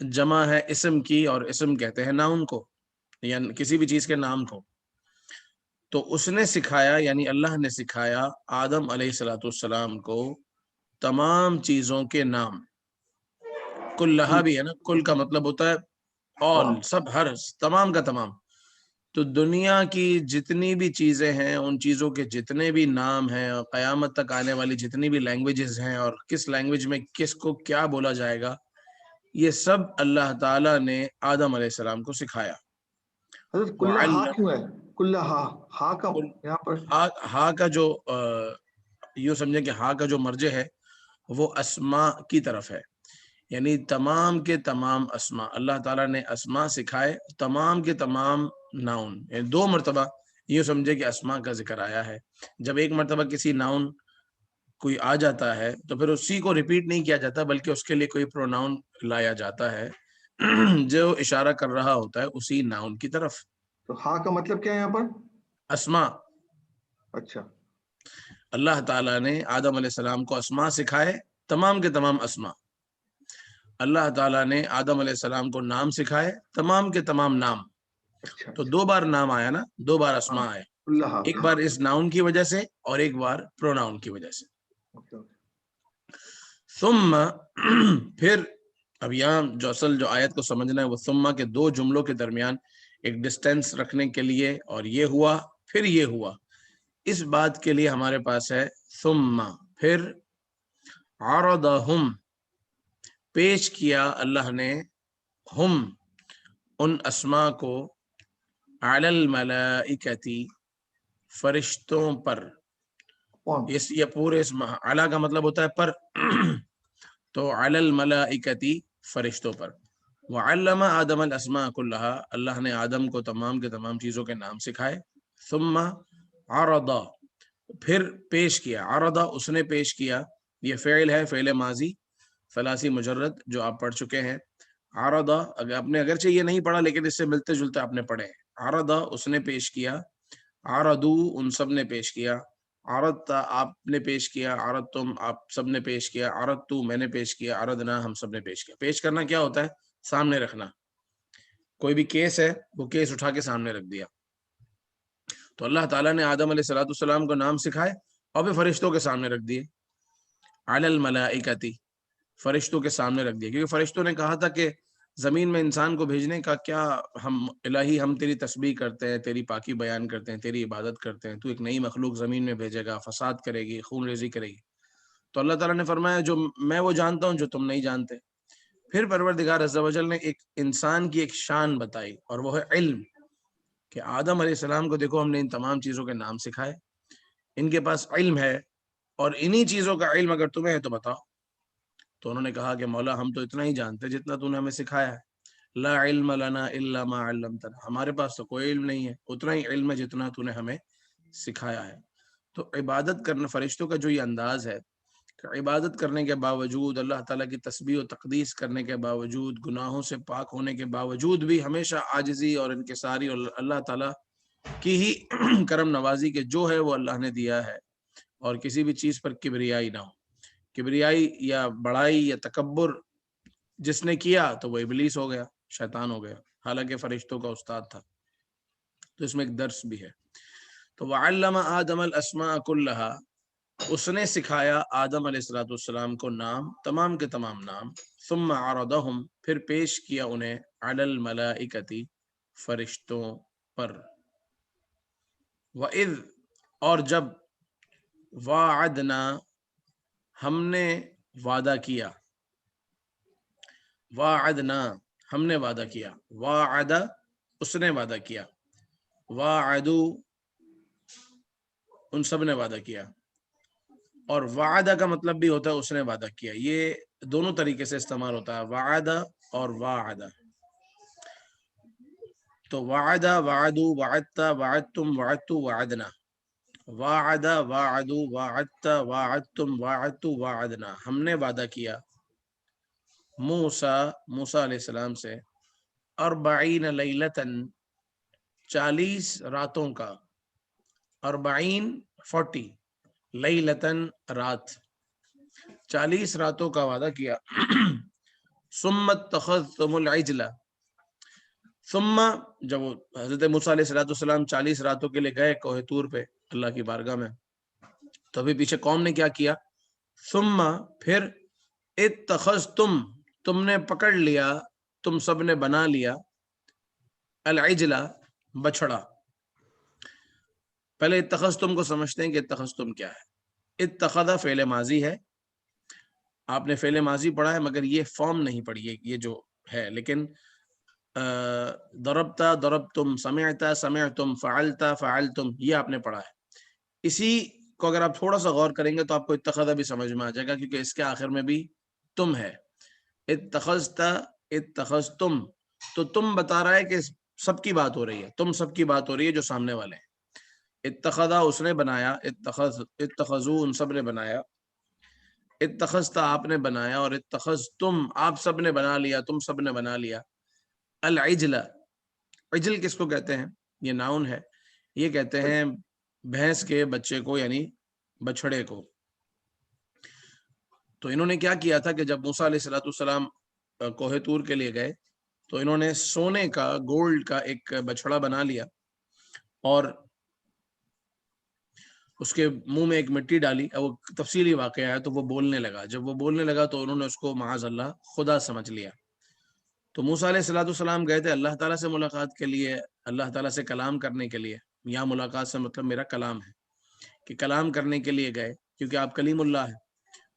جمع ہے اسم کی، اور اسم کہتے ہیں ناؤن کو یا کسی بھی چیز کے نام کو. تو اس نے سکھایا، یعنی اللہ نے سکھایا آدم علیہ الصلوۃ والسلام کو تمام چیزوں کے نام. کلھا بھی ہے نا، کل کا مطلب ہوتا ہے آل، سب، ہر، تمام کا تمام. تو دنیا کی جتنی بھی چیزیں ہیں ان چیزوں کے جتنے بھی نام ہیں، اور قیامت تک آنے والی جتنی بھی لینگویجز ہیں، اور کس لینگویج میں کس کو کیا بولا جائے گا، یہ سب اللہ تعالیٰ نے آدم علیہ السلام کو سکھایا. حضرت کلّا ہا کیوں ہے؟ کلّا ہا کا یہاں پر ہا کا جو یوں سمجھیں کہ ہا کا جو مرجع ہے وہ اسماء کی طرف ہے، یعنی تمام کے تمام اسماء. اللہ تعالیٰ نے اسماء سکھائے، تمام کے تمام ناؤن، یعنی 2 مرتبہ یوں سمجھے کہ اسماء کا ذکر آیا ہے. جب ایک مرتبہ کسی ناؤن کوئی آ جاتا ہے تو پھر اسی کو ریپیٹ نہیں کیا جاتا، بلکہ اس کے لیے کوئی پروناؤن لایا جاتا ہے جو اشارہ کر رہا ہوتا ہے اسی ناؤن کی طرف. تو ہا کا مطلب کیا ہے یہاں پر؟ اسماء. اچھا، اللہ تعالیٰ نے آدم علیہ السلام کو اسماء سکھائے، تمام کے تمام اسماء. اللہ تعالیٰ نے آدم علیہ السلام کو نام سکھائے، تمام کے تمام نام. اچھا، تو 2 بار نام آیا نا، 2 بار ہاں اسماء آئے، کلّا ہا. ایک بار اس ناؤن کی وجہ سے اور ایک بار پروناؤن کی وجہ سے. ثم پھر اب یہاں جو اصل جو آیت کو سمجھنا ہے وہ ثم کے 2 جملوں کے درمیان ایک ڈسٹینس رکھنے کے لیے، اور یہ ہوا پھر یہ ہوا، اس بات کے لیے ہمارے پاس ہے ثم. پھر عرضہم، پیش کیا اللہ نے، ہم، ان اسماء کو، علی الملائکتی، فرشتوں پر. یہ پورے اسم علی کا مطلب ہوتا ہے پر تو علی الملائکتی، فرشتوں پر. وعلم آدم الاسماء کلھا، اللہ نے آدم کو تمام کے تمام چیزوں کے نام سکھائے. ثم عرض، پھر پیش کیا. عرض، اس نے پیش کیا، یہ فعل ہے، فعل ماضی ثلاثی مجرد جو آپ پڑھ چکے ہیں. عرض، اگر آپ نے اگرچہ یہ نہیں پڑھا لیکن اس سے ملتے جلتے آپ نے پڑھے ہیں. عرض، اس نے پیش کیا. عرضو، ان سب نے پیش کیا. عرضت، آپ نے پیش کیا. عرضتم، آپ سب نے پیش کیا. عرضتو، میں نے پیش کیا. عرضنا، ہم سب نے پیش کیا. پیش کرنا کیا ہوتا ہے؟ سامنے رکھنا. کوئی بھی کیس ہے وہ کیس اٹھا کے سامنے رکھ دیا. تو اللہ تعالیٰ نے آدم علیہ الصلوۃ والسلام کو نام سکھائے اور پھر فرشتوں کے سامنے رکھ دیے. علی الملائکتی، فرشتوں کے سامنے رکھ دیا، کیونکہ فرشتوں نے کہا تھا کہ زمین میں انسان کو بھیجنے کا کیا، ہم الہی ہم تیری تسبیح کرتے ہیں، تیری پاکی بیان کرتے ہیں، تیری عبادت کرتے ہیں، تو ایک نئی مخلوق زمین میں بھیجے گا، فساد کرے گی، خون ریزی کرے گی. تو اللہ تعالیٰ نے فرمایا جو میں وہ جانتا ہوں جو تم نہیں جانتے. پھر پروردگار عز و جل نے ایک انسان کی ایک شان بتائی، اور وہ ہے علم، کہ آدم علیہ السلام کو دیکھو ہم نے ان تمام چیزوں کے نام سکھائے، ان کے پاس علم ہے، اور انہی چیزوں کا علم اگر تمہیں ہے تو بتاؤ. تو انہوں نے کہا کہ مولا ہم تو اتنا ہی جانتے جتنا تو نے ہمیں سکھایا ہے. لا علم لنا الا ما علمتنا، ہمارے پاس تو کوئی علم نہیں ہے، اتنا ہی علم ہے جتنا تو نے ہمیں سکھایا ہے. تو عبادت کرنا، فرشتوں کا جو یہ انداز ہے کہ عبادت کرنے کے باوجود، اللہ تعالیٰ کی تسبیح و تقدیس کرنے کے باوجود، گناہوں سے پاک ہونے کے باوجود بھی ہمیشہ عاجزی اور انکساری، اور اللہ تعالیٰ کی ہی کرم نوازی کے جو ہے وہ اللہ نے دیا ہے، اور کسی بھی چیز پر کبریائی نہ ہو. کبریائی یا بڑائی یا تکبر جس نے کیا تو وہ ابلیس ہو گیا، شیطان ہو گیا، حالانکہ فرشتوں کا استاد تھا. تو اس میں ایک درس بھی ہے. تو وعلم آدم الاسماء کلھا، اس نے سکھایا آدم علیہ الصلوۃ والسلام کو نام، تمام کے تمام نام. ثم عرضہم، پھر پیش کیا انہیں، علی الملائکتی، فرشتوں پر. وَإِذْ، اور جب، وعدنا، ہم نے وعدہ کیا. وعدنا، ہم نے وعدہ کیا. وعد، اس نے وعدہ کیا. وعدو، ان سب نے وعدہ کیا. اور وعدہ کا مطلب بھی ہوتا ہے اس نے وعدہ کیا. یہ دونوں طریقے سے استعمال ہوتا ہے، وعدہ اور وعدہ. تو وعدہ، وعدو، وعدتا، وعدتم، وعدتو، وعدنا. وعد، وعدو، وعدت، وعدتم، وعدتو، وعدنا، ہم نے وعدہ کیا موسیٰ علیہ السلام سے 40 لیلتاً، 40 راتوں کا. 40 لیلتاً، رات، 40 راتوں کا وعدہ کیا ثم اتخذتم العجل، ثم جب وہ حضرت موسیٰ علیہ السلام 40 راتوں کے لیے گئے کوہ طور پہ اللہ کی بارگاہ میں، تو ابھی پیچھے قوم نے کیا کیا، ثم پھر اتخذتم تم نے پکڑ لیا، تم سب نے بنا لیا، العجل بچڑا۔ پہلے اتخذتم کو سمجھتے ہیں کہ اتخذتم کیا ہے۔ اتخذ فعل ماضی ہے، آپ نے فعل ماضی پڑھا ہے مگر یہ فارم نہیں پڑھی، یہ جو ہے، لیکن ضربتا ضربتم، سمعتا سمعتم، فعلتا فعلتم، یہ آپ نے پڑھا ہے۔ اسی کو اگر آپ تھوڑا سا غور کریں گے تو آپ کو اتخذ بھی سمجھ میں آ جائے گا، کیونکہ اس کے آخر میں بھی تم ہے۔ اتخذتا اتخذتم، تو تم بتا رہا ہے کہ سب کی بات ہو رہی ہے، تم سب کی بات ہو رہی ہے جو سامنے والے ہیں۔ اتخذا اس نے بنایا، اتخذو ان سب نے بنایا، اتخذتا آپ نے بنایا، اور اتخذتم آپ سب نے بنا لیا، تم سب نے بنا لیا، العجل، عجل کس کو کہتے ہیں؟ یہ ناؤن ہے، یہ کہتے ہیں بھینس کے بچے کو، یعنی بچھڑے کو۔ تو انہوں نے کیا کیا تھا کہ جب موسیٰ علیہ السلام کوہ طور کے لیے گئے تو انہوں نے سونے کا، گولڈ کا ایک بچھڑا بنا لیا اور اس کے منہ میں ایک مٹی ڈالی۔ وہ تفصیلی واقعہ ہے، تو وہ بولنے لگا، جب وہ بولنے لگا تو انہوں نے اس کو معاذ اللہ خدا سمجھ لیا۔ تو موسیٰ علیہ السلام گئے تھے اللہ تعالیٰ سے ملاقات کے لیے، اللہ تعالیٰ سے کلام کرنے کے لیے، یہاں ملاقات سے مطلب میرا کلام ہے کہ کلام کرنے کے لیے گئے، کیونکہ آپ کلیم اللہ ہے،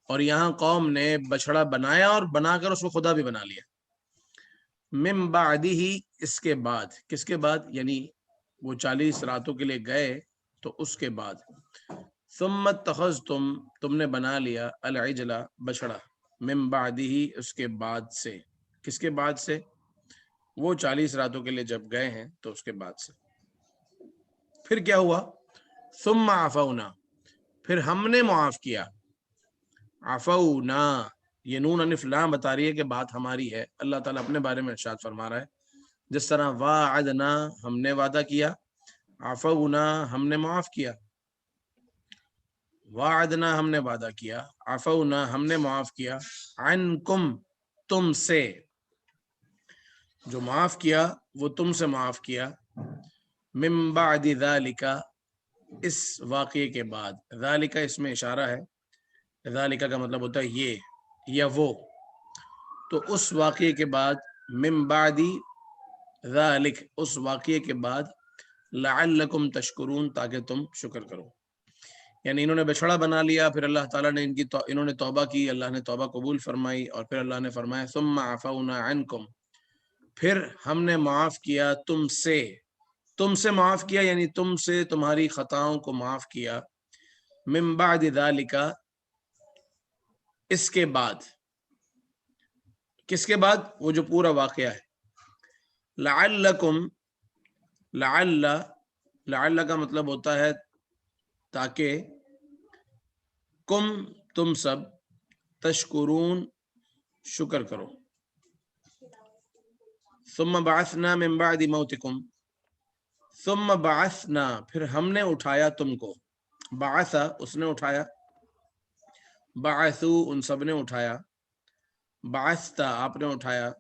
اور یہاں قوم نے بچھڑا بنایا اور بنا کر اس کو خدا بھی بنا لیا۔ من بعدہ، اس کے بعد، کس کے بعد؟ یعنی وہ 40 راتوں کے لیے گئے تو اس کے بعد، ثم اتخذتم تم نے بنا لیا، العجل بچڑا، من بعدہ اس کے بعد سے، کس کے بعد سے؟ وہ 40 راتوں کے لیے جب گئے ہیں تو اس کے بعد سے۔ پھر کیا ہوا؟ ثم عفونا، پھر ہم نے معاف کیا، عفونا، یہ نون الف لام بتا رہی ہے کہ بات ہماری ہے۔ اللہ تعالیٰ اپنے بارے میں ارشاد فرما رہا ہے، جس طرح وعدنا ہم نے وعدہ کیا، عفونا ہم نے معاف کیا، وعدنا ہم نے وعدہ کیا، عفونا ہم نے معاف کیا، عنکم تم سے، جو معاف کیا وہ تم سے معاف کیا، من بعد ذالک اس واقعے کے بعد، ذالک اس میں اشارہ ہے، ذالک کا مطلب ہوتا ہے یہ یا وہ، تو اس واقعے کے بعد، من بعد ذالک اس واقعے کے بعد، لعلکم تشکرون تاکہ تم شکر کرو۔ یعنی انہوں نے بچھڑا بنا لیا، پھر اللہ تعالیٰ نے انہوں نے توبہ کی، اللہ نے توبہ قبول فرمائی، اور پھر اللہ نے فرمایا ثم عفونا عنکم، پھر ہم نے معاف کیا تم سے معاف کیا، یعنی تم سے تمہاری خطاؤں کو معاف کیا، من بعد ذالک اس کے بعد، کس کے بعد؟ وہ جو پورا واقعہ ہے۔ لعلکم، لعل کا مطلب ہوتا ہے تاکہ، تم سب، تشکرون شکر کرو۔ ثم بعثنا من بعد موتکم، ثم بعثنا پھر ہم نے اٹھایا تم کو، بعثا اس نے اٹھایا، بعثو ان سب نے اٹھایا، بعثتا آپ نے اٹھایا،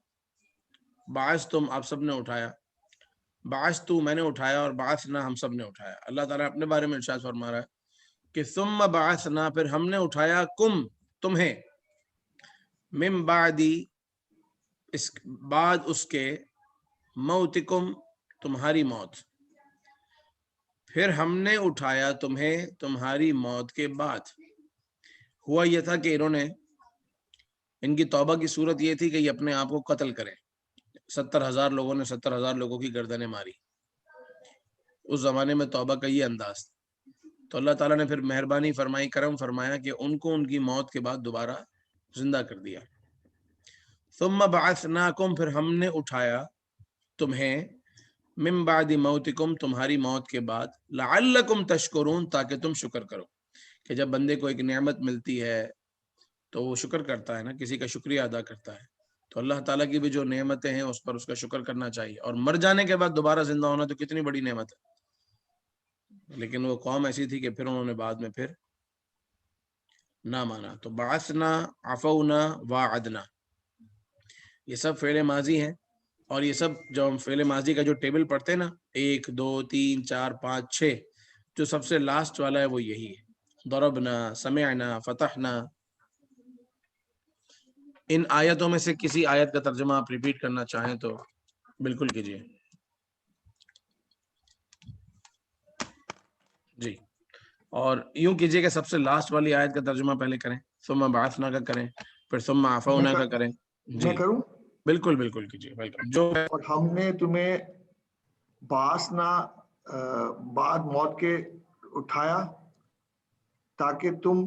بعثتم آپ سب نے اٹھایا، بعثتو میں نے اٹھایا، اور بعثنا ہم سب نے اٹھایا۔ اللہ تعالیٰ اپنے بارے میں ارشاد فرما رہا ہے کہ ثم بعثنا پھر ہم نے اٹھایا کم تمہیں، من بعدی اس بعد اس کے، موتکم تمہاری موت، پھر ہم نے اٹھایا تمہیں تمہاری موت کے بعد۔ ہوا یہ تھا کہ انہوں نے، ان کی توبہ کی صورت یہ تھی کہ یہ اپنے آپ کو قتل کریں۔ 70,000 لوگوں نے 70,000 لوگوں کی گردنیں ماری، اس زمانے میں توبہ کا یہ انداز تھا۔ تو اللہ تعالیٰ نے پھر مہربانی فرمائی، کرم فرمایا کہ ان کو ان کی موت کے بعد دوبارہ زندہ کر دیا۔ ثم بعثناکم پھر ہم نے اٹھایا تمہیں، من بعد موتکم تمہاری موت کے بعد، لعلکم تشکرون تاکہ تم شکر کرو۔ کہ جب بندے کو ایک نعمت ملتی ہے تو وہ شکر کرتا ہے نا، کسی کا شکریہ ادا کرتا ہے، تو اللہ تعالیٰ کی بھی جو نعمتیں ہیں اس پر اس کا شکر کرنا چاہیے۔ اور مر جانے کے بعد دوبارہ زندہ ہونا تو کتنی بڑی نعمت ہے، لیکن وہ قوم ایسی تھی کہ پھر انہوں نے بعد میں پھر نہ مانا۔ تو بعثنا، عفونا، وعدنا، یہ سب فعل ماضی ہیں، اور یہ سب جو ہم فعل ماضی کا جو ٹیبل پڑھتے ہیں نا 1 2 3 4 5 6، جو سب سے لاسٹ والا ہے وہ یہی ہے، ضربنا، سمعنا، فتحنا۔ ان آیتوں میں سے کسی آیت کا ترجمہ آپ ریپیٹ کرنا چاہیں تو بالکل کیجیے۔ جی، اور یوں کیجیے کہ سب سے لاسٹ والی آیت کا ترجمہ پہلے کریں، ثم بعثنا کا کریں، پھر ثم عفونا کا کریں۔ میں جی کروں؟ بالکل بالکل کیجیے، ویلکم۔ جو اور ہم نے تمہیں بعثنا بعد موت کے اٹھایا تاکہ تم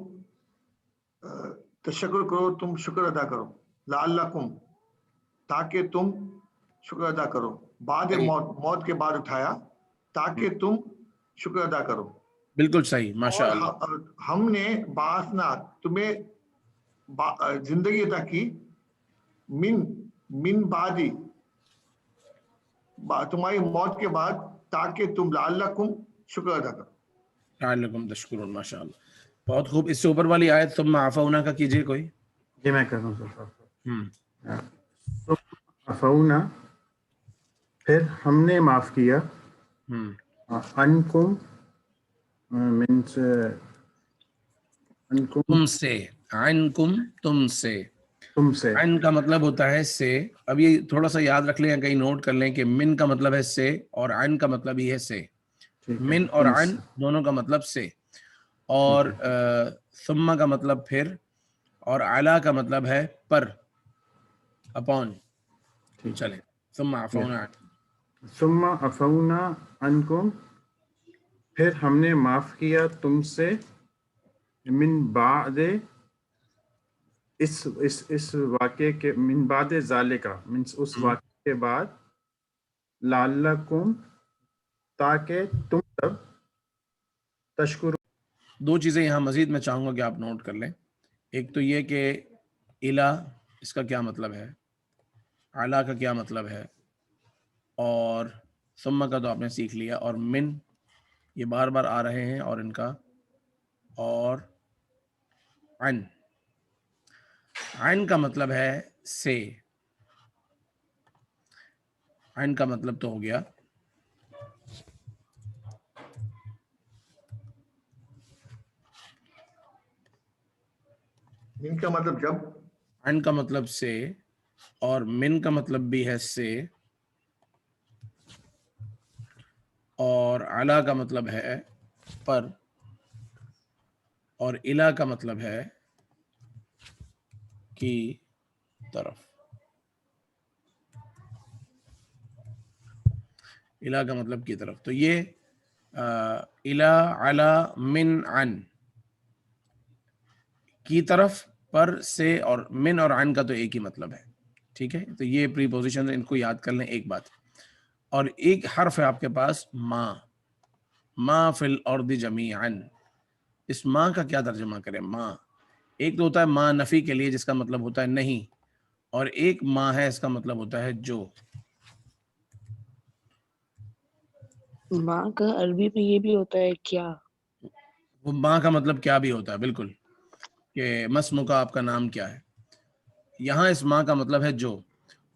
تشکر کرو، تم شکر ادا کرو، لعلکم، تاکہ تم شکر ادا کرو، بعد موت کے بعد اٹھایا تاکہ تم شکر ادا کرو۔ بالکل صحیح، ماشاء اللہ۔ اور ہم نے بعثنا تمہیں زندگی عطا کی، من بعدی، تمہاری موت کے بعد، تاکہ تم لعلکم شکر ادا کرو۔ لعلکم تشکرون، ماشاء اللہ، بہت خوب۔ اس سے اوپر والی آیت ثم عفونا کا کیجیے کوئی۔ جی میں کر رہا ہوں سر۔ عفونا، پھر ہم نے معاف کیا، عنکم، من سے، عنکم تم سے، عنکم تم سے، تم سے، عن کا مطلب ہوتا ہے سے۔ اب یہ تھوڑا سا یاد رکھ لیں یا کہیں نوٹ کر لیں کہ من کا مطلب ہے سے، اور عن کا مطلب ہی ہے سے۔ ٹھیک ہے، من اور تم عن سے، دونوں کا مطلب سے، اور ثم کا مطلب پھر، اور علا کا مطلب ہے پر، اپون۔ چلیں، ثم عفونا عنکم۔ ثم عفونا عنکم، پھر ہم نے معاف کیا تم سے، من بعد، اس واقعے کے، من بعد ذالکا، من اس واقعے کے بعد، لعلکم، تاکہ تم سب، تشکر۔ دو چیزیں یہاں مزید میں چاہوں گا کہ آپ نوٹ کر لیں۔ ایک تو یہ کہ الہ، اس کا کیا مطلب ہے، علا کا کیا مطلب ہے، اور ثم کا تو آپ نے سیکھ لیا، اور من یہ بار بار آ رہے ہیں، اور ان کا، اور عن کا مطلب ہے سے، عن کا مطلب تو ہو گیا من کا مطلب جب، عن کا مطلب سے، اور من کا مطلب بھی ہے سے، اور علا کا مطلب ہے پر، اور الہ کا مطلب ہے کی طرف، الہ کا مطلب کی طرف۔ تو یہ الہ، علا، من، عن، کی طرف، پر، سے، اور من اور عن کا تو ایک ہی مطلب ہے، ٹھیک ہے۔ تو یہ پری پوزیشن ان کو یاد کر لیں، ایک بات۔ اور ایک حرف ہے آپ کے پاس ما فی الارض جمیعا، اس ما کا کیا ترجمہ کریں؟ ما، ایک تو ہوتا ہے ما نفی کے لیے جس کا مطلب ہوتا ہے نہیں، اور ایک ما ہے اس کا مطلب ہوتا ہے جو۔ ماں کا عربی میں یہ بھی ہوتا ہے کیا؟ وہ ماں کا مطلب کیا بھی ہوتا ہے، بالکل، کہ مسمو کا آپ کا نام کیا ہے۔ یہاں اس ماں کا مطلب ہے جو۔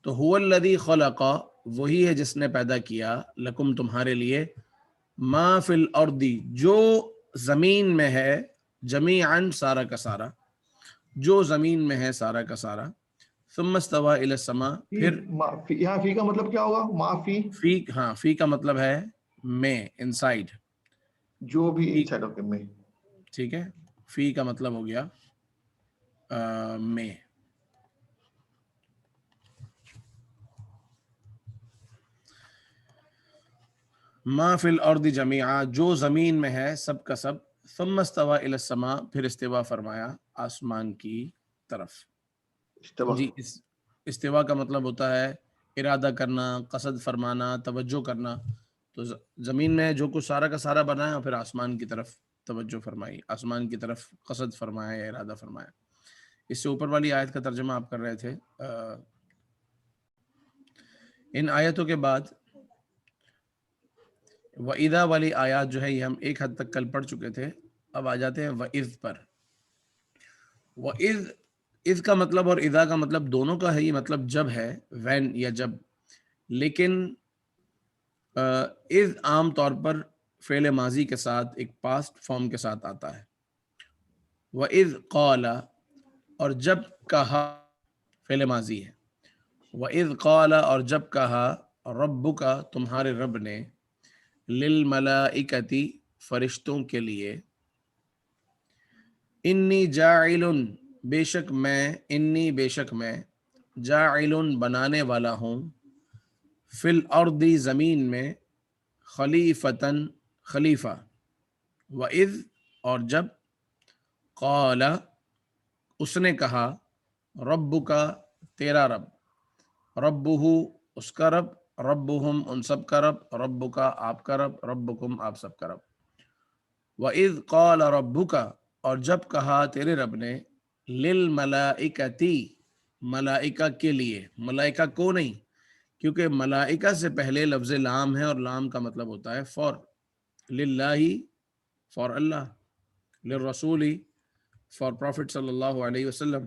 تو هو الذی خلق، وہی ہے جس نے پیدا کیا، لکم تمہارے لیے، ما فی الارض، جو زمین میں ہے، جمیعاً سارا کا سارا، جو زمین میں ہے سارا کا سارا، ثم استوى الی السماء، پھر یہاں فی کا مطلب کیا ہوگا؟ معافی، فی، ہاں فی کا مطلب ہے میں، انسائیڈ، جو بھی انسائیڈ آف میں۔ ٹھیک ہے، فی کا مطلب ہو گیا میں۔ ما فی الارض جمیعا، جو زمین میں ہے سب کا سب، ثم استوى الی السماء، پھر استوا فرمایا آسمان کی طرف۔ استوا، جی، استوا کا مطلب ہوتا ہے ارادہ کرنا، قصد فرمانا، توجہ کرنا۔ تو زمین میں جو کچھ سارا کا سارا بنایا، پھر آسمان کی طرف توجہ فرمائی، آسمان کی طرف قصد فرمایا یا ارادہ فرمایا۔ اس سے اوپر والی آیت کا ترجمہ آپ کر رہے تھے۔ ان آیتوں کے بعد وَإِذَا والی آیات جو ہے یہ ہم ایک حد تک کل پڑھ چکے تھے، اب آ جاتے ہیں وَإِذ پر۔ وَإِذ اذ کا مطلب اور اذا کا مطلب دونوں کا ہے، یہ مطلب جب ہے، وین یا جب، لیکن اذ عام طور پر فعل ماضی کے ساتھ ایک پاسٹ فارم کے ساتھ آتا ہے. وَإِذْ قَالَ اور جب کہا فعل ماضی ہے. وَإِذْ قَالَ اور جب کہا رَبُّكَ تمہارے رب نے لِلْمَلَائِكَةِ فرشتوں کے لیے انی جاعل بے شک میں جاعل بنانے والا ہوں فی الارض زمین میں خلیفتن خلیفہ. وَإِذْ اور جب قال اس نے کہا ربک تیرا رب ربہ اس کا رب ربہم ان سب کا رب ربک آپ کا رب ربکم آپ سب کا رب. وَإِذْ قَالَ رَبُّكَ اور جب کہا تیرے رب نے لِلْمَلَائِكَةِ ملائکہ کے لیے، ملائکہ کو نہیں، کیونکہ ملائکہ سے پہلے لفظ لام ہے اور لام کا مطلب ہوتا ہے فور. للہ فور اللہ، للرسول فور پروفٹ صلی اللہ علیہ وسلم.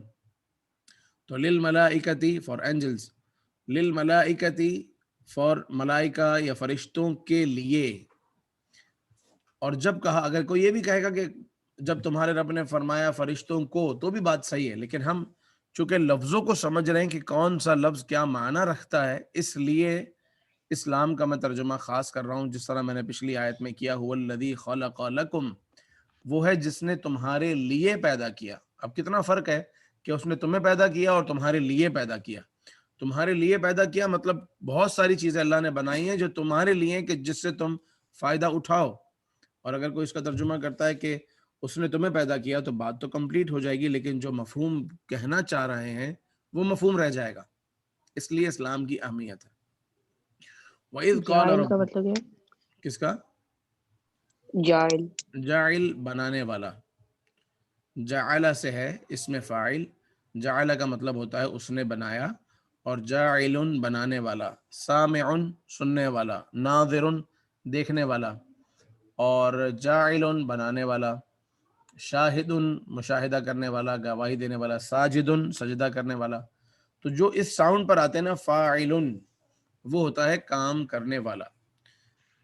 تو للملائکتی فور اینجلز، للملائکتی فور ملائکہ یا فرشتوں کے لیے. اور جب کہا، اگر کوئی یہ بھی کہے گا کہ جب تمہارے رب نے فرمایا فرشتوں کو، تو بھی بات صحیح ہے، لیکن ہم چونکہ لفظوں کو سمجھ رہے ہیں کہ کون سا لفظ کیا معنی رکھتا ہے، اس لیے اسلام کا میں ترجمہ خاص کر رہا ہوں، جس طرح میں نے پچھلی آیت میں کیا هو الذی خلق لکم، وہ ہے جس نے تمہارے لیے پیدا کیا. اب کتنا فرق ہے کہ اس نے تمہیں پیدا کیا اور تمہارے لیے پیدا کیا. تمہارے لیے پیدا کیا مطلب بہت ساری چیزیں اللہ نے بنائی ہیں جو تمہارے لیے کہ جس سے تم فائدہ اٹھاؤ. اور اگر کوئی اس کا ترجمہ کرتا ہے کہ اس نے تمہیں پیدا کیا تو بات تو کمپلیٹ ہو جائے گی، لیکن جو مفہوم کہنا چاہ رہے ہیں وہ مفہوم رہ جائے گا. اس لیے اسلام کی اہمیت ہے. وَإِذْ قَالَ جاعل کا رَبُّ مطلب ہے کس کا؟ جاعل. جاعل بنانے والا. جعل سے ہے اسم فاعل، جعل کا مطلب ہوتا ہے اس نے بنایا، اور جاعل بنانے والا، سامع سننے والا، ناظر دیکھنے والا، اور جاعل بنانے والا، شاہد مشاہدہ کرنے والا، گواہی دینے والا، ساجد سجدہ کرنے والا. تو جو اس ساؤنڈ پر آتے ہیں نا فاعل، وہ ہوتا ہے کام کرنے والا.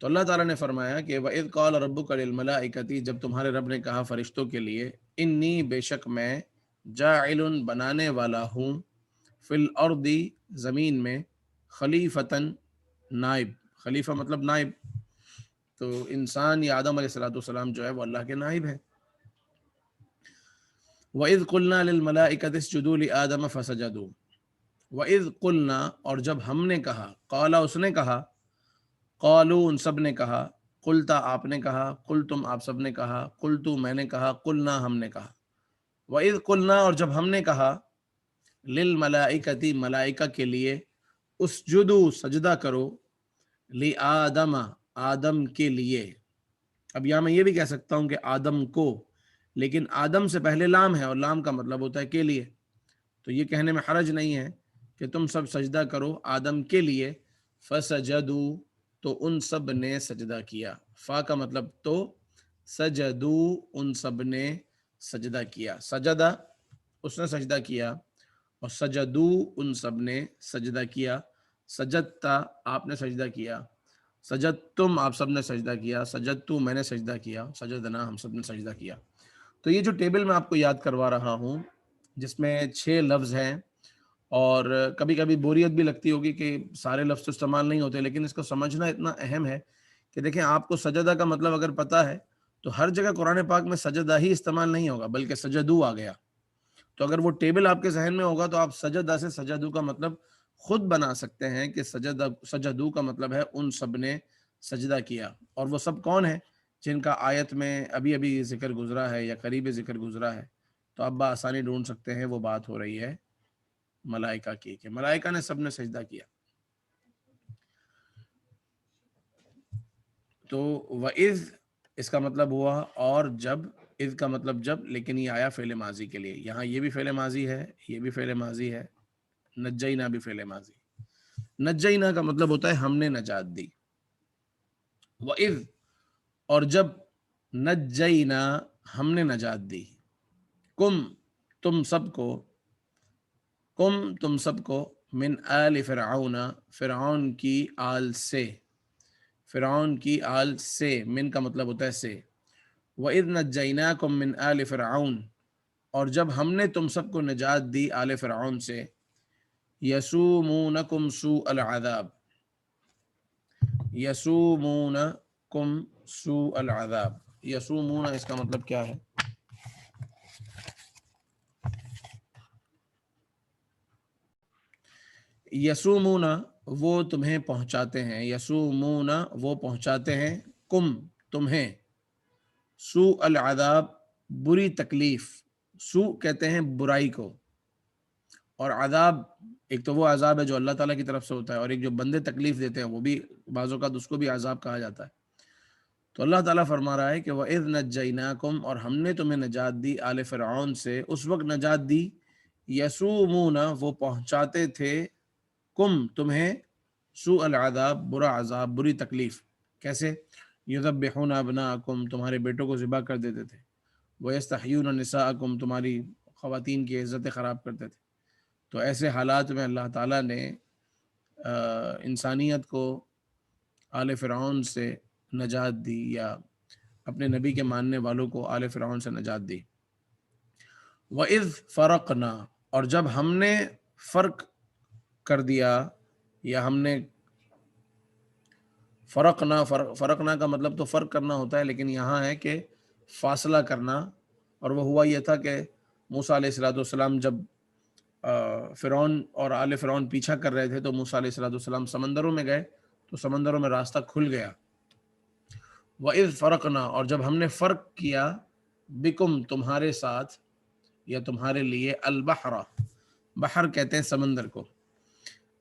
تو اللہ تعالیٰ نے فرمایا کہ وَإِذْ قَالَ رَبُّكَ لِلْمَلَائِكَةِ جب تمہارے رب نے کہا فرشتوں کے لیے انی بے شک میں جاعل بنانے والا ہوں فی الارض زمین میں خلیفتن نائب. خلیفہ مطلب نائب، تو انسان یا آدم علیہ السلام جو ہے وہ اللہ کے نائب ہے. وَإِذْ قُلْنَا لِلْمَلَائِكَةِ اسْجُدُوا لِآدَمَ فَسَجَدُوا. وَإِذْ قُلْنَا اور جب ہم نے کہا، قَالَ اس نے کہا، قالوا ان سب نے کہا، قلتا آپ نے کہا، قلتم آپ سب نے کہا، قلتو میں نے کہا، قلنا ہم نے کہا. وَإِذْ قُلْنَا اور جب ہم نے کہا لِلْمَلَائِكَةِ ملائکہ کے لیے اسجدوا سجدہ کرو، لِآدَمَ آدم کے لیے. اب یہاں میں یہ بھی کہہ سکتا ہوں کہ آدم کو، لیکن آدم سے پہلے لام ہے اور لام کا مطلب ہوتا ہے کے لیے، تو یہ کہنے میں حرج نہیں ہے کہ تم سب سجدہ کرو آدم کے لیے. فسجدوا تو ان سب نے سجدہ کیا. فا کا مطلب تو، سجدو ان سب نے سجدہ کیا. سجدہ اس نے سجدہ کیا، اور سجدو ان سب نے سجدہ کیا. سجدتا آپ نے سجدہ کیا، سجدتم آپ سب نے سجدہ کیا، سجدتو میں نے سجدہ کیا، سجدنا ہم سب نے سجدہ کیا. تو یہ جو ٹیبل میں آپ کو یاد کروا رہا ہوں جس میں 6 لفظ ہیں، اور کبھی کبھی بوریت بھی لگتی ہوگی کہ سارے لفظ تو استعمال نہیں ہوتے، لیکن اس کو سمجھنا اتنا اہم ہے کہ دیکھیں آپ کو سجدہ کا مطلب اگر پتہ ہے تو ہر جگہ قرآن پاک میں سجدہ ہی استعمال نہیں ہوگا بلکہ سجدو آ گیا. تو اگر وہ ٹیبل آپ کے ذہن میں ہوگا تو آپ سجدہ سے سجدو کا مطلب خود بنا سکتے ہیں کہ سجدو کا مطلب ہے ان سب نے سجدہ کیا. اور وہ سب کون ہیں جن کا آیت میں ابھی ابھی ذکر گزرا ہے یا قریب ذکر گزرا ہے؟ تو آپ بآسانی ڈھونڈ سکتے ہیں وہ بات ہو رہی ہے ملائکہ کی، کہ ملائکہ نے سب نے سجدہ کیا. تو وَإِذْ اس کا مطلب ہوا اور جب، اذ کا مطلب جب، لیکن یہ آیا فعل ماضی کے لیے. یہاں یہ بھی فعل ماضی ہے، یہ بھی فعل ماضی ہے، نجینا بھی فعل ماضی. نجینا کا مطلب ہوتا ہے ہم نے نجات دی. وَإِذْ اور جب، نجینا ہم نے نجات دی، کم تم سب کو، کم تم سب کو، من آل فرعون فرعون کی آل سے، فرعون کی آل سے، من کا مطلب ہوتا ہے سے، وَإِذْ نَجَّيْنَاكُمْ مِنْ آلِ فِرْعَوْنَ اور جب ہم نے تم سب کو نجات دی آل فرعون سے، یسومونکم سوء العذاب، یسومونکم سوء العذاب، یسومون اس کا مطلب کیا ہے؟ یسومون وہ تمہیں پہنچاتے ہیں، یسومون وہ پہنچاتے ہیں، کم تمہیں، سوء العذاب بری تکلیف، سوء کہتے ہیں برائی کو، اور عذاب ایک تو وہ عذاب ہے جو اللہ تعالیٰ کی طرف سے ہوتا ہے، اور ایک جو بندے تکلیف دیتے ہیں وہ بھی بعض اوقات اس کو بھی عذاب کہا جاتا ہے۔ تو اللہ تعالیٰ فرما رہا ہے کہ وَإِذْ نَجَّيْنَاكُمْ اور ہم نے تمہیں نجات دی آل فرعون سے، اس وقت نجات دی، یسومون وہ پہنچاتے تھے، کم تمہیں، سوء العذاب برا عذاب بری تکلیف، کیسے؟ یذبحون ابناءکم تمہارے بیٹوں کو ذبح کر دیتے تھے، ویستحیون نساءکم تمہاری خواتین کی عزتیں خراب کرتے تھے۔ تو ایسے حالات میں اللہ تعالیٰ نے انسانیت کو آل فرعون سے نجات دی، یا اپنے نبی کے ماننے والوں کو آل فرعون سے نجات دی۔ وَإِذْ فَرَقْنَا اور جب ہم نے فرق کر دیا، یا ہم نے فرقنا کا مطلب تو فرق کرنا ہوتا ہے، لیکن یہاں ہے کہ فاصلہ کرنا، اور وہ ہوا یہ تھا کہ موسیٰ علیہ السلام جب فرعون اور آل فرعون پیچھا کر رہے تھے تو موسیٰ علیہ السلام سمندروں میں گئے، تو سمندروں میں راستہ کھل گیا۔ وَإِذْ فَرَقْنَا اور جب ہم نے فرق کیا، بِكُمْ تمہارے ساتھ یا تمہارے لیے، البحر بحر کہتے ہیں سمندر کو،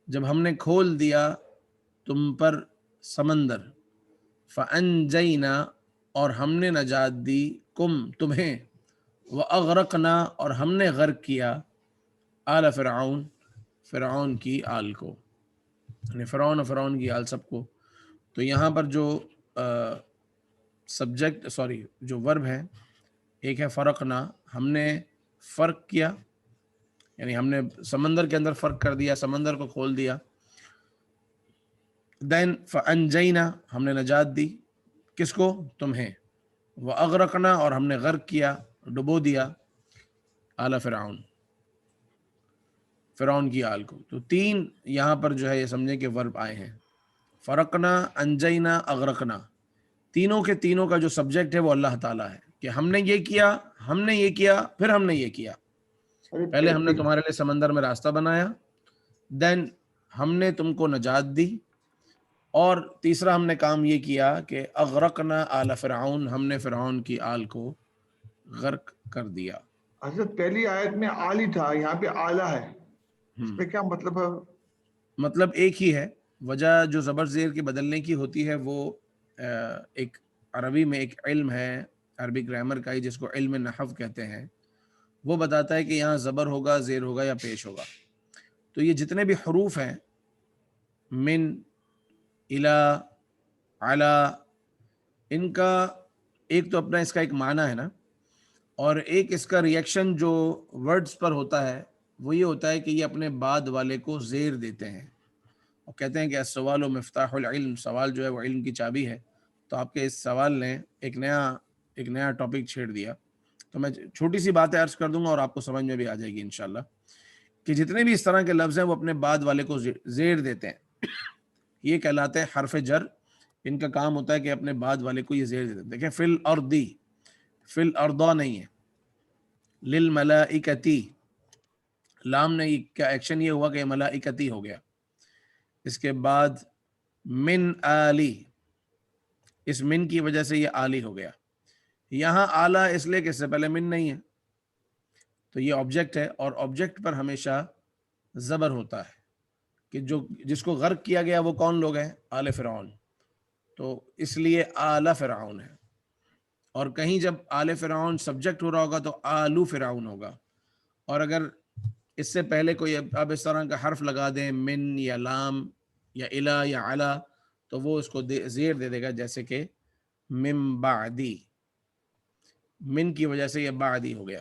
جب ہم نے کھول دیا تم پر سمندر، فَأَنْجَيْنَا اور ہم نے نجات دی، کم تمہیں، وَأَغْرَقْنَا اور ہم نے غرق کیا، آل فرعون فرعون کی آل کو، یعنی فرعون کی آل سب کو۔ تو یہاں پر جو جو ورب ہے، ایک ہے فرقنا، ہم نے فرق کیا، یعنی ہم نے سمندر کے اندر فرق کر دیا، سمندر کو کھول دیا، دین فانجینا ہم نے نجات دی، کس کو؟ تمہیں، واغرقنا اور ہم نے غرق کیا، ڈبو دیا، آل فرعون کی آل کو۔ تو تین یہاں پر جو ہے یہ سمجھیں کہ ورب آئے ہیں، فرقنا، انجینا، اغرقنا، تینوں کے تینوں کا جو سبجیکٹ ہے وہ اللہ تعالیٰ ہے، کہ ہم نے یہ کیا، ہم نے یہ کیا، پھر ہم نے یہ کیا۔ پہلے ہم نے تمہارے لیے سمندر میں راستہ بنایا، دین ہم نے تم کو نجات دی، اور تیسرا ہم نے کام یہ کیا کہ اغرقنا آل فرعون، ہم نے فرعون کی آل کو غرق کر دیا۔ حضرت پہلی آیت میں آلی تھا، یہاں پہ آلہ ہے، اس پہ کیا مطلب ہے؟ مطلب ایک ہی ہے، وجہ جو زبر زیر کی بدلنے کی ہوتی ہے وہ ایک عربی میں ایک علم ہے، عربی گرامر کا ہی، جس کو علم نحو کہتے ہیں، وہ بتاتا ہے کہ یہاں زبر ہوگا، زیر ہوگا یا پیش ہوگا۔ تو یہ جتنے بھی حروف ہیں، من، الا، علا، ان کا ایک تو اپنا اس کا ایک معنی ہے نا، اور ایک اس کا ریئیکشن جو ورڈز پر ہوتا ہے وہ یہ ہوتا ہے کہ یہ اپنے بعد والے کو زیر دیتے ہیں، اور کہتے ہیں کہ السوال و مفتاح العلم، سوال جو ہے وہ علم کی چابی ہے۔ تو آپ کے اس سوال نے ایک نیا ٹاپک چھیڑ دیا، تو میں چھوٹی سی باتیں عرض کر دوں گا اور آپ کو سمجھ میں بھی آ جائے گی انشاءاللہ، کہ جتنے بھی اس طرح کے لفظ ہیں وہ اپنے بعد والے کو زیر دیتے ہیں، یہ کہلاتے ہیں حرف جر، ان کا کام ہوتا ہے کہ اپنے بعد والے کو یہ زیر دیتے ہیں۔ دیکھیں فی الارضی، فی الارضا نہیں ہے، للملائکتی، لام نے کا ایکشن یہ ہوا کہ ملائکتی ہو گیا، اس کے بعد من آلی، اس من کی وجہ سے یہ آلی ہو گیا، یہاں آلہ اس لیے کہ اس سے پہلے من نہیں ہے، تو یہ آبجیکٹ ہے، اور آبجیکٹ پر ہمیشہ زبر ہوتا ہے، کہ جس کو غرق کیا گیا وہ کون لوگ ہیں؟ آل فرعون، تو اس لیے آل فرعون ہے۔ اور کہیں جب آل فرعون سبجیکٹ ہو رہا ہوگا تو آلو فرعون ہوگا، اور اگر اس سے پہلے کوئی اب اس طرح کا حرف لگا دیں، من یا لام یا الا یا علا، تو وہ اس کو زیر دے دے گا، جیسے کہ من بعدی، من کی وجہ سے یہ بعدی ہو گیا۔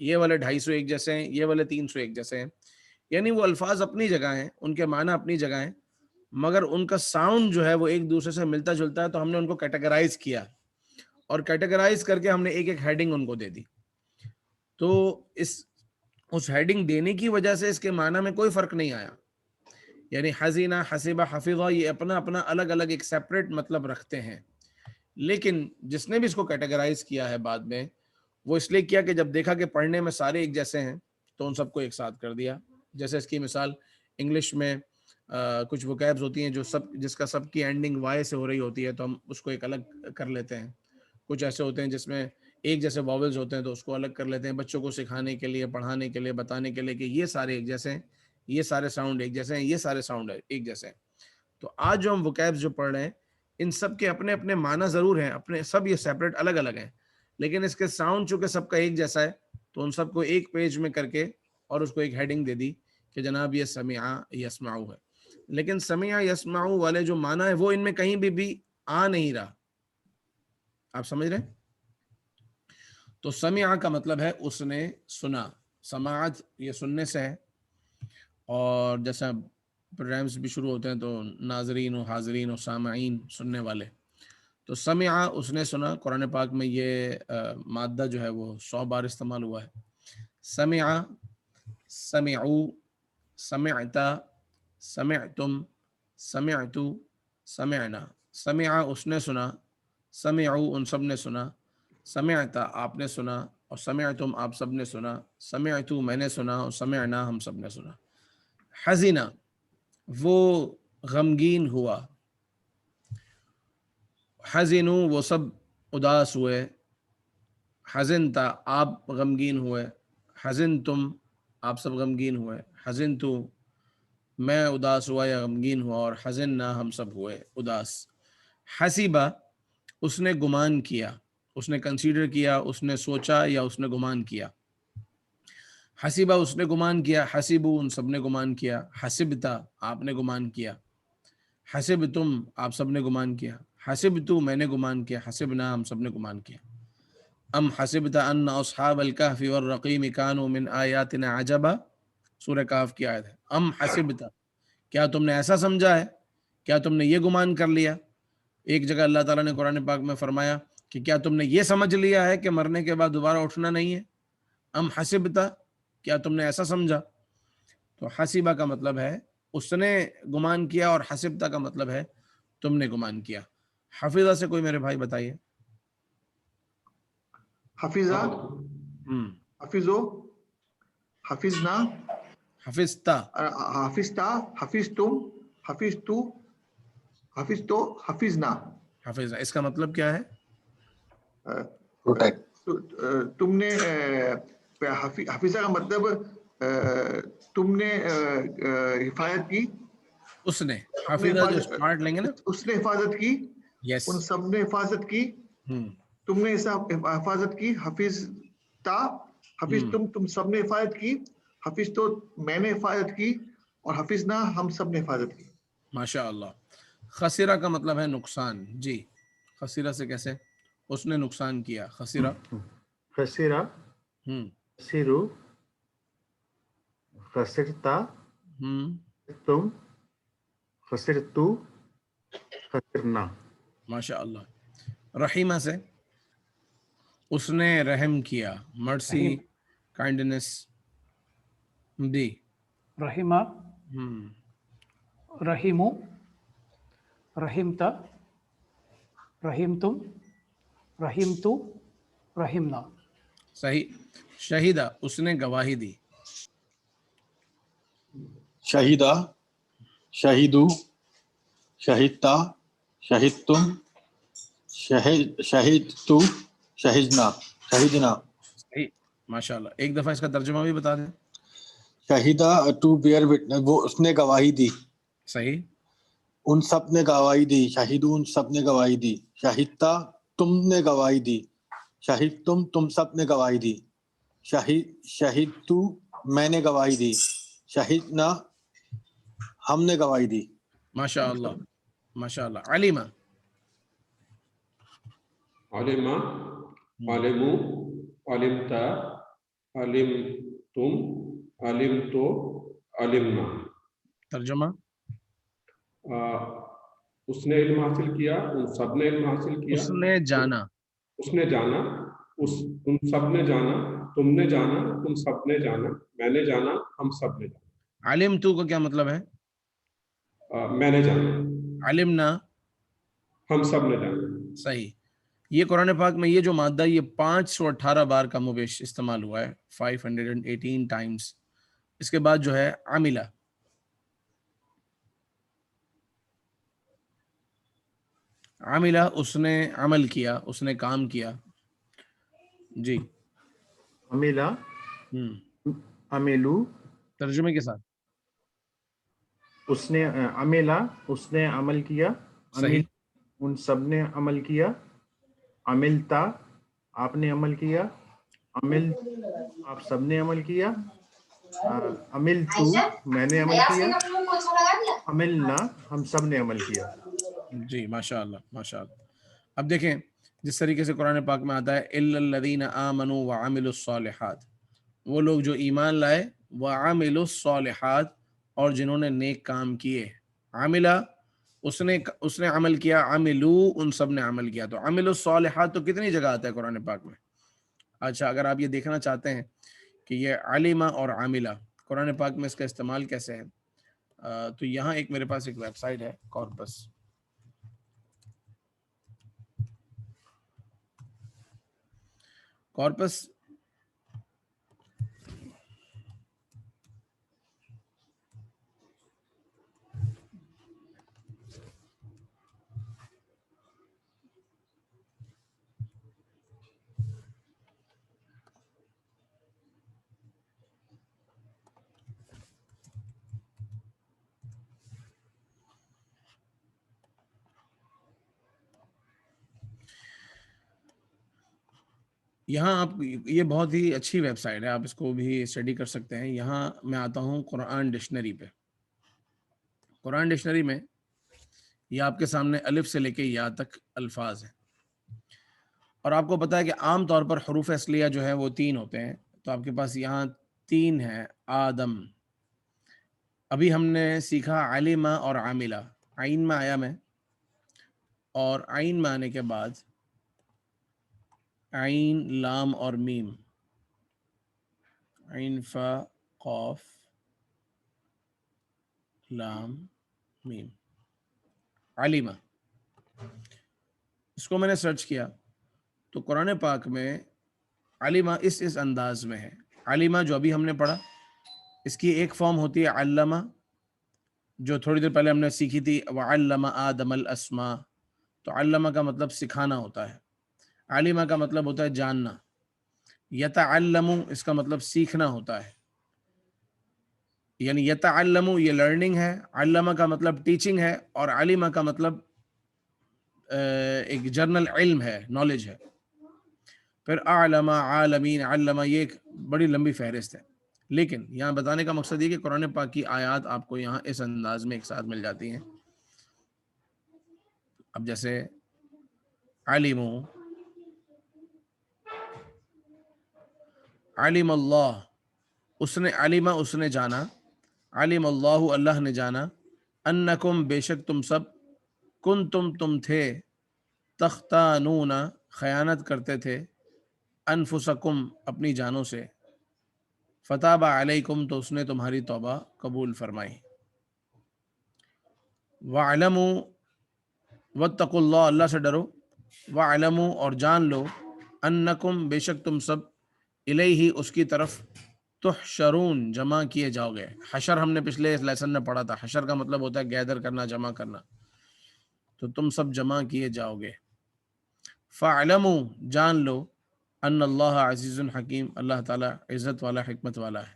یہ والے 250 ایک جیسے ہیں, یہ والے 300 ایک جیسے ہیں. یعنی وہ الفاظ اپنی جگہ ہیں, ان کے معنی اپنی جگہ ہیں, مگر ان کا ساؤنڈ جو ہے وہ ایک دوسرے سے ملتا جلتا ہے, تو ہم نے ان کو کیٹیگرائز کیا, اور کیٹیگرائز کر کے ہم نے ایک ایک ہیڈنگ ان کو دے دی. تو اس ہیڈنگ دینے کی وجہ سے اس کے معنی میں کوئی فرق نہیں آیا. یعنی حزینہ, حسیبہ, حفظہ یہ اپنا اپنا الگ الگ ایک سیپریٹ مطلب رکھتے ہیں, لیکن جس نے بھی اس کو کیٹیگرائز کیا ہے بعد میں, وہ اس لیے کیا کہ جب دیکھا کہ پڑھنے میں سارے ایک جیسے ہیں تو ان سب کو ایک ساتھ کر دیا. جیسے اس کی مثال انگلش میں کچھ وکیبز ہوتی ہیں جو جس کا سب کی اینڈنگ وائے سے ہو رہی ہوتی ہے, تو ہم اس کو ایک الگ کر لیتے ہیں. کچھ ایسے ہوتے ہیں جس میں ایک جیسے واولز ہوتے ہیں تو اس کو الگ کر لیتے ہیں, بچوں کو سکھانے کے لیے, پڑھانے کے لیے, بتانے کے لیے کہ یہ سارے ایک جیسے ہیں, یہ سارے ساؤنڈ ایک جیسے ہیں, یہ سارے ساؤنڈ ایک جیسے ہیں. تو آج جو ہم وکیبز جو پڑھ رہے ہیں ان سب کے اپنے اپنے معنی ضرور ہیں, اپنے سب یہ سیپریٹ الگ الگ ہیں, لیکن اس کے ساؤنڈ چونکہ سب کا ایک جیسا ہے تو ان سب کو ایک پیج میں کر کے اور اس کو ایک ہیڈنگ دے دی کہ جناب یہ سمع یسمعو ہے. لیکن سمع یسمعو والے جو معنی ہے وہ ان میں کہیں بھی آ نہیں رہا. آپ سمجھ رہے ہیں؟ تو سمع کا مطلب ہے اس نے سنا, سماعت یہ سننے سے ہے, اور جیسا پروگرامز بھی شروع ہوتے ہیں تو ناظرین و حاضرین و سامعین سننے والے, تو سمع اس نے سنا. قرآن پاک میں یہ مادہ جو ہے وہ 100 بار استعمال ہوا ہے. سمع, سمعو, سمعتا, سمعتم, سمعتو, سمعنا. سمع اس نے سنا, سمعو ان سب نے سنا, سمعتا آپ نے سنا, اور سمعتم آپ سب نے سنا, سمعتو میں نے سنا, اور سمعنا ہم سب نے سنا. حزینہ وہ غمگین ہوا, حزنو وہ سب اداس ہوئے, حزنتا آپ غمگین ہوئے, حزنتم آپ سب غمگین ہوئے, حزنتو میں اداس ہوا یا غمگین ہوا, اور حزننا ہم سب ہوئے اداس. حسیبہ اس نے گمان کیا, اس نے کنسیڈر کیا, اس نے سوچا یا اس نے گمان کیا. حسیبہ اس نے گمان کیا, حسیبو ان سب نے گمان کیا, حسبتا آپ نے گمان کیا, حسبتم آپ سب نے گمان کیا, حسبتو میں نے گمان کیا, حسبنا ہم سب نے گمان کیا. ام حسبت ان اصحاب الکہف والرقیم کانوا من آیاتنا عجبا, سورہ کہف کی آیت ہے. ام حسبت کیا تم نے ایسا سمجھا ہے, کیا تم نے یہ گمان کر لیا. ایک جگہ اللہ تعالیٰ نے قرآن پاک میں فرمایا کہ کیا تم نے یہ سمجھ لیا ہے کہ مرنے کے بعد دوبارہ اٹھنا نہیں ہے. ام حسبت کیا تم نے ایسا سمجھا. تو حسیبہ کا مطلب ہے اس نے گمان کیا, اور حسبتا کا مطلب ہے تم نے گمان کیا. حفظہ سے کوئی میرے بھائی بتائیے. حفیظہ, حفیظو, حفیظنا, حفظتا, حفیظتا, حفیظتم, حفیظتو, حفیظتو, حفیظنا. حفظہ اس کا مطلب کیا ہے؟ تم نے, حفیظہ کا مطلب تم نے حفاظت کی, اس نے, حفظہ جو اسٹارٹ لیں گے نا, اس نے حفاظت کی, یس, ان سب نے حفاظت کی, تم نے ایسا حفاظت کی. حفیظتا, حفیظ تم سب نے حفاظت کی, حفیظ تو میں نے حفاظت کی, اور حفیظنا ہم سب نے حفاظت کی. ماشاء اللہ. خسرہ کا مطلب ہے نقصان. جی خسرہ سے کیسے؟ اس نے نقصان کیا. خسرہ, خسرہ, خسرو, خسرتا, تم, خسرتو, خسرنا. ماشاء اللہ. رحیمہ سے اس نے رحم کیا, مرسی, کائنڈنس. دی رحیمہ, رحیمو, رحیمتا, رحیمتم, رحیمتو, رحیمنا. صحیح. شہیدہ اس نے گواہی دی. شہیدہ, شہیدو, شہیدتا, شہیدتم, شہیدتو, شہیدنا, شہیدنا. صحیح ماشاء اللہ. ایک دفعہ اس کا ترجمہ بھی بتا دیں. شہیدہ ٹو بیئر وٹنس, وہ اس نے گواہی دی. صحیح. ان سب نے گواہی دی. شہیدو ان سب نے گواہی دی. شہیدتا تم نے گواہی دی. شہیدتم تم سب نے گواہی دی. شہیدتو میں نے گواہی دی. شہیدنا ہم نے گواہی دی. ماشاء اللہ ماشاء اللہ. علیمہ, علمہ, علمو, علمتا, علم تم، علم تو، علمنا. ترجمہ اس نے علم حاصل کیا، ان سب نے علم حاصل کیا. اس نے جانا، اس نے جانا، تم سب نے جانا، تم نے جانا، تم سب نے جانا، میں نے جانا، ہم سب نے جانا. علم تو کا کیا مطلب ہے؟ میں نے جانا، علمنا، ہم سب نے جانا. صحیح. یہ قرآن پاک میں یہ جو مادہ یہ 518 بار کم و بیش استعمال ہوا ہے، 518 ٹائمز. اس کے بعد جو ہے عاملہ، عاملہ اس نے عمل کیا، اس نے کام کیا. جی عملہ، عملو، ترجمے کے ساتھ. اس نے عملہ، اس نے عمل کیا. صحیح. ان سب نے عمل کیا. عملتا، آپ نے عمل کیا. عمل، آپ سب نے عمل کیا. عملتو، میں نے عمل کیا. عملنا، ہم سب نے عمل کیا. جی ماشاء اللہ ماشاء اللہ. اب دیکھیں جس طریقے سے قرآن پاک میں آتا ہے الا الذین آمنوا وعملوا الصالحات، وہ لوگ جو ایمان لائے، وعملوا الصالحات، اور جنہوں نے نیک کام کیے. عاملہ اس نے عمل کیا، عملو ان سب نے عمل کیا. تو عملوا الصالحات تو کتنی جگہ آتا ہے قرآن پاک میں؟ اچھا اگر آپ یہ دیکھنا چاہتے ہیں کہ یہ علمہ اور عاملہ قرآن پاک میں اس کا استعمال کیسے ہے، تو یہاں ایک میرے پاس ایک ویب سائٹ ہے کارپس. کارپس یہاں آپ، یہ بہت ہی اچھی ویب سائٹ ہے، آپ اس کو بھی اسٹڈی کر سکتے ہیں. یہاں میں آتا ہوں قرآن ڈکشنری پہ. قرآن ڈکشنری میں یہ آپ کے سامنے الف سے لے کے یا تک الفاظ ہیں، اور آپ کو پتہ ہے کہ عام طور پر حروف اصلیہ جو ہے وہ 3 ہوتے ہیں. تو آپ کے پاس یہاں 3 ہے. آدم، ابھی ہم نے سیکھا علمہ اور عاملہ. عین میں آیا میں، اور عین میں آنے کے بعد عین، لام اور میم، عین فا قاف لام میم، علیمہ. اس کو میں نے سرچ کیا تو قرآن پاک میں علیمہ اس انداز میں ہے. علیمہ جو ابھی ہم نے پڑھا، اس کی ایک فارم ہوتی ہے علمہ، جو تھوڑی دیر پہلے ہم نے سیکھی تھی، وعلم آدم الاسماء. تو علمہ کا مطلب سکھانا ہوتا ہے، علیمہ کا مطلب ہوتا ہے جاننا. یتعلم اس کا مطلب سیکھنا ہوتا ہے، یعنی یتعلم یہ لرننگ ہے، علمہ کا مطلب ٹیچنگ ہے، اور علیمہ کا مطلب ایک جرنل علم ہے، نالج ہے. پھر اعلم، عالمین، علمہ، یہ ایک بڑی لمبی فہرست ہے. لیکن یہاں بتانے کا مقصد یہ کہ قرآن پاک کی آیات آپ کو یہاں اس انداز میں ایک ساتھ مل جاتی ہیں. اب جیسے علم، علم اللہ، اس نے علمہ اس نے جانا، علم اللہ اللہ نے جانا، انکم بے شک تم سب، تم تھے، تختانون خیانت کرتے تھے، انفسکم اپنی جانوں سے، فتاب علیکم تو اس نے تمہاری توبہ قبول فرمائی. وَاعْلَمُوا وَاتَّقُوا اللہ اللہ سے ڈرو، وَاعْلَمُوا اور جان لو، انکم بے شک تم سب، الیہ اس کی طرف، تحشرون جمع کیے جاؤ گے. حشر ہم نے پچھلے لیسن میں پڑھا تھا، حشر کا مطلب ہوتا ہے گیدر کرنا، جمع کرنا. تو تم سب جمع کیے جاؤ گے. فَاعْلَمُوا جان لو، ان اللہ عزیز حکیم اللہ تعالیٰ عزت والا حکمت والا ہے.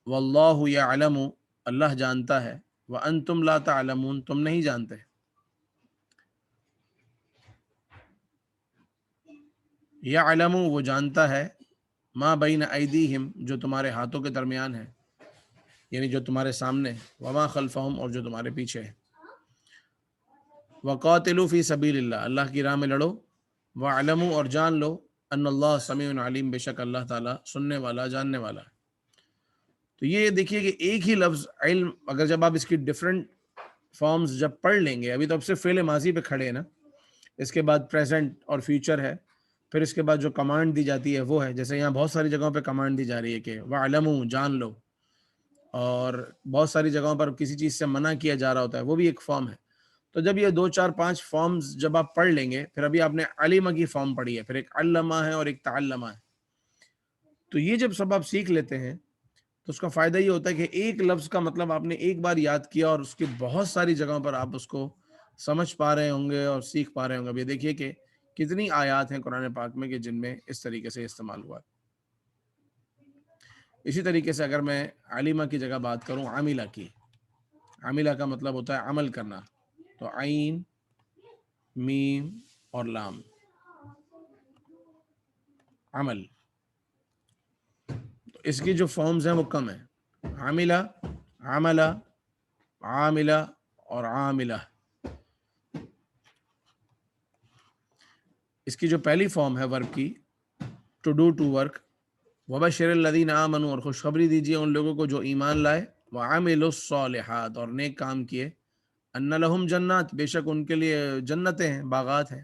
واللہ یعلم اللہ جانتا ہے، وانتم لا تعلمون تم نہیں جانتے. یعلم وہ جانتا ہے، ما بین ایدیہم جو تمہارے ہاتھوں کے درمیان ہے، یعنی جو تمہارے سامنے، وما خلفہم اور جو تمہارے پیچھے ہے. وقاتلوا فی سبیل اللہ اللہ کی راہ میں لڑو، وعلموا اور جان لو، ان اللہ سمیع علیم، بے شک اللہ تعالیٰ سننے والا جاننے والا ہے. تو یہ دیکھیے کہ ایک ہی لفظ علم، اگر جب آپ اس کی ڈفرینٹ فارمز جب پڑھ لیں گے، ابھی تو اب صرف فعل ماضی پہ کھڑے ہیں نا، اس کے بعد پریزنٹ اور فیوچر ہے، پھر اس کے بعد جو کمانڈ دی جاتی ہے وہ ہے، جیسے یہاں بہت ساری جگہوں پہ کمانڈ دی جا رہی ہے کہ وَعْلَمُوا، جان لو، اور بہت ساری جگہوں پر کسی چیز سے منع کیا جا رہا ہوتا ہے، وہ بھی ایک فارم ہے. تو جب یہ 2 4 5 فارمز جب آپ پڑھ لیں گے، پھر ابھی آپ نے علمہ کی فارم پڑھی ہے، پھر ایک علمہ ہے اور ایک تعلمہ ہے. تو یہ جب سب آپ سیکھ لیتے ہیں تو اس کا فائدہ یہ ہوتا ہے کہ ایک لفظ کا مطلب آپ نے ایک بار یاد کیا اور اس کی بہت ساری جگہوں پر آپ اس کو سمجھ پا رہے ہوں گے اور سیکھ پا رہے ہوں گے. اب یہ دیکھیے کہ کتنی آیات ہیں قرآن پاک میں کہ جن میں اس طریقے سے استعمال ہوا ہے. اسی طریقے سے اگر میں علمہ کی جگہ بات کروں عاملہ کی، عاملہ کا مطلب ہوتا ہے عمل کرنا، تو عین، میم اور لام، عمل. تو اس کی جو فارمز ہیں وہ کم ہیں، عاملہ، عملہ، عاملہ اور عاملہ. اس کی جو پہلی فارم ہے ورب کی، ٹو ڈو، ٹو ورک، وبشر الذین آمنوا، اور خوشخبری دیجیے ان لوگوں کو جو ایمان لائے، وعملوا الصالحات، اور نیک کام کیے، ان لہم جنات، بے شک ان کے لیے جنتیں ہیں، باغات ہیں،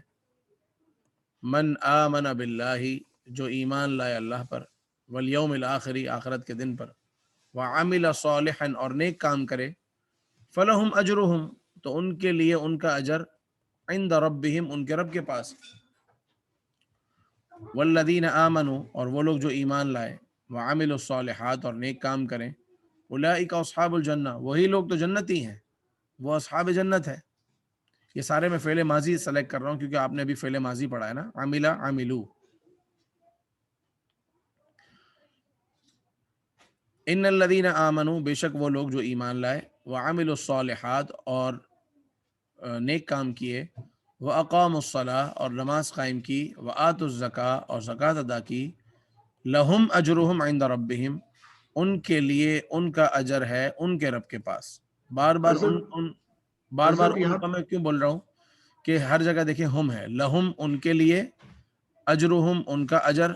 من آمن باللہ، جو ایمان لائے اللہ پر، والیوم الآخر، آخرت کے دن پر، وعمل صالحا، اور نیک کام کرے، فلہم اجرہم، تو ان کے لیے ان کا اجر، عند ربہم، ان کے رب کے پاس، والذین آمنوا، اور وہ لوگ جو ایمان لائے، وعملوا الصالحات، اور نیک کام کریں، اولئک اصحاب الجنہ، وہی لوگ تو جنتی ہیں، وہ اصحاب جنت ہے. یہ سارے میں فعل ماضی سلیکٹ کر رہا ہوں کیونکہ آپ نے ابھی فعل ماضی پڑھا ہے نا، عملہ، عملو. ان الذین آمنوا، بے شک وہ لوگ جو ایمان لائے، وعملوا الصالحات، اور نیک کام کیے، واقاموا الصلاۃ، اور نماز قائم کی، وآتوا الزکاۃ، اور زکوٰۃ ادا کی، لہم اجرہم عند ربہم، ان کے لیے ان کا اجر ہے ان کے رب کے پاس. بار بار حضرت ان یہاں کا میں کیوں بول رہا ہوں کہ ہر جگہ دیکھیں ہم ہے، لہم ان کے لیے، اجرہم ان کا اجر،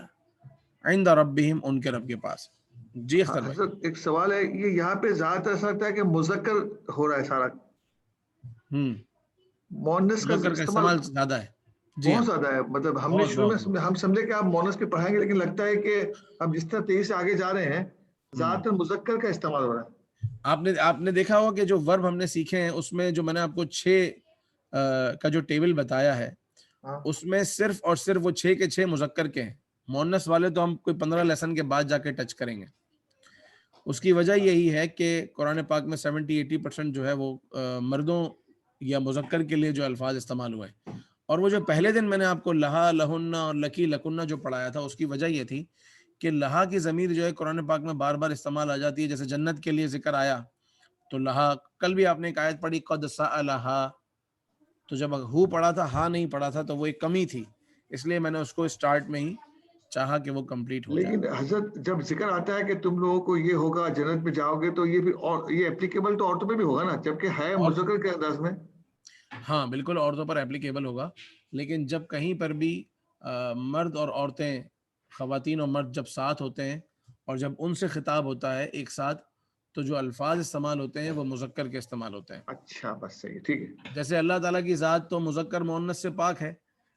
عند ربہم ان کے رب کے پاس. جی اختر بھائی. حضرت ایک سوال ہے، یہ یہاں پہ زیادہ تر ایسا لگتا ہے کہ مذکر ہو رہا ہے سارا، مؤنث کا مذکر کا استعمال زیادہ ہے. جی بہت ہاں، زیادہ ہے. مطلب ہم نے بہت شروع بہت میں ہم سمجھے کہ آپ مؤنث کے پڑھائیں گے، لیکن لگتا ہے کہ ہم جس طرح تیزی سے آگے جا رہے ہیں زیادہ تر مذکر کا استعمال ہو رہا ہے. آپ نے دیکھا ہوگا کہ جو ورب ہم نے سیکھے ہیں اس میں جو میں نے آپ کو 6 کا جو ٹیبل بتایا ہے، ہاں اس میں صرف اور صرف وہ 6 کے 6 مذکر کے ہیں. مؤنث والے تو ہم کوئی 15 لیسن کے بعد جا کے ٹچ کریں گے. اس کی وجہ یہی ہے کہ قرآن پاک میں 70-80% جو ہے وہ مردوں یا مذکر کے لیے جو الفاظ استعمال ہوئے ہیں. اور وہ جو پہلے دن میں نے آپ کو لہا، لہن اور لکی، لکنہ جو پڑھایا تھا، اس کی وجہ یہ تھی کہ لہا کی ضمیر جو ہے قرآن پاک میں بار بار استعمال آ جاتی ہے. جیسے جنت کے لیے ذکر آیا تو لہا، کل بھی آپ نے ایک آیت پڑھی قد سألہا، تو جب ہو پڑھا تھا، ہاں نہیں پڑھا تھا، تو وہ ایک کمی تھی، اس لیے میں نے اس کو اسٹارٹ میں ہی چاہا کہ وہ کمپلیٹ ہو جائے. لیکن حضرت جب ذکر آتا ہے کہ تم لوگوں کو یہ ہوگا، جنت میں جاؤ گے، تو یہ بھی اور یہ اپلیکیبل تو عورتوں پہ بھی ہوگا نا، جبکہ ہے اور مذکر کے انداز میں. ہاں بالکل عورتوں پر اپلیکیبل ہوگا، لیکن جب کہیں پر بھی مرد اور عورتیں، خواتین اور مرد جب ساتھ ہوتے ہیں اور جب ان سے خطاب ہوتا ہے ایک ساتھ، تو جو الفاظ استعمال ہوتے ہیں وہ مذکر کے استعمال ہوتے ہیں. اچھا بس صحیح ہے، ٹھیک ہے. جیسے اللہ تعالیٰ کی ذات تو مذکر مؤنث سے پاک ہے،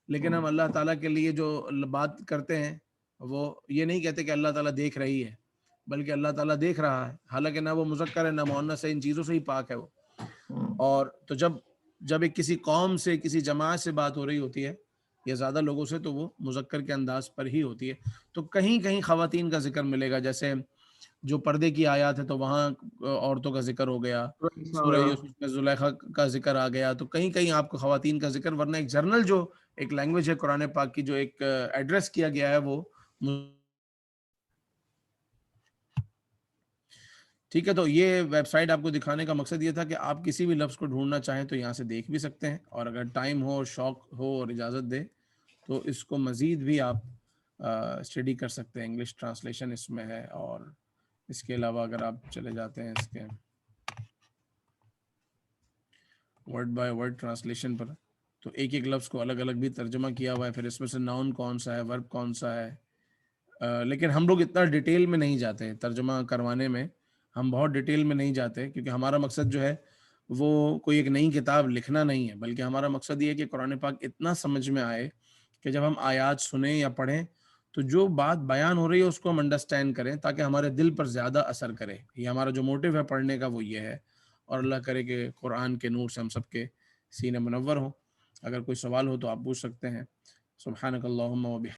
لیکن ہم اللہ تعالیٰ کے لیے جو بات کرتے ہیں وہ یہ نہیں کہتے کہ اللہ تعالیٰ دیکھ رہی ہے، بلکہ اللہ تعالیٰ دیکھ رہا ہے، حالانکہ نہ وہ مذکر ہے نہ مؤنث ہے، ان چیزوں سے ہی پاک ہے وہ. اور تو جب ایک کسی قوم سے، کسی جماعت سے بات ہو رہی ہوتی ہے یا زیادہ لوگوں سے، تو وہ مذکر کے انداز پر ہی ہوتی ہے. تو کہیں کہیں خواتین کا ذکر ملے گا، جیسے جو پردے کی آیات ہے تو وہاں عورتوں کا ذکر ہو گیا، سورہ یوسف میں زلیخا کا ذکر آ گیا، تو کہیں کہیں آپ کو خواتین کا ذکر، ورنہ ایک جرنل جو ایک لینگویج ہے قرآن پاک کی، جو ایک ایڈریس کیا گیا ہے وہ. ٹھیک ہے، تو یہ ویب سائٹ آپ کو دکھانے کا مقصد یہ تھا کہ آپ کسی بھی لفظ کو ڈھونڈنا چاہیں تو یہاں سے دیکھ بھی سکتے ہیں، اور اگر ٹائم ہو اور شوق ہو اور اجازت دے تو اس کو مزید بھی آپ اسٹڈی کر سکتے ہیں. انگلش ٹرانسلیشن اس میں ہے، اور اس کے علاوہ اگر آپ چلے جاتے ہیں اس کے ورڈ بائی ورڈ ٹرانسلیشن پر تو ایک ایک لفظ کو الگ الگ بھی ترجمہ کیا ہوا ہے، پھر اس میں سے ناؤن کون سا ہے، ورب کون سا ہے، لیکن ہم لوگ اتنا ڈیٹیل میں نہیں جاتے ترجمہ کروانے میں، ہم بہت ڈیٹیل میں نہیں جاتے، کیونکہ ہمارا مقصد جو ہے وہ کوئی ایک نئی کتاب لکھنا نہیں ہے، بلکہ ہمارا مقصد یہ ہے کہ قرآن پاک اتنا سمجھ میں آئے کہ جب ہم آیات سنیں یا پڑھیں تو جو بات بیان ہو رہی ہے اس کو ہم انڈرسٹینڈ کریں، تاکہ ہمارے دل پر زیادہ اثر کرے۔ یہ ہمارا جو موٹیو ہے پڑھنے کا وہ یہ ہے، اور اللہ کرے کہ قرآن کے نور سے ہم سب کے سینے منور ہوں۔ اگر کوئی سوال ہو تو آپ پوچھ سکتے ہیں۔ سبحانک اللہم و بحمدک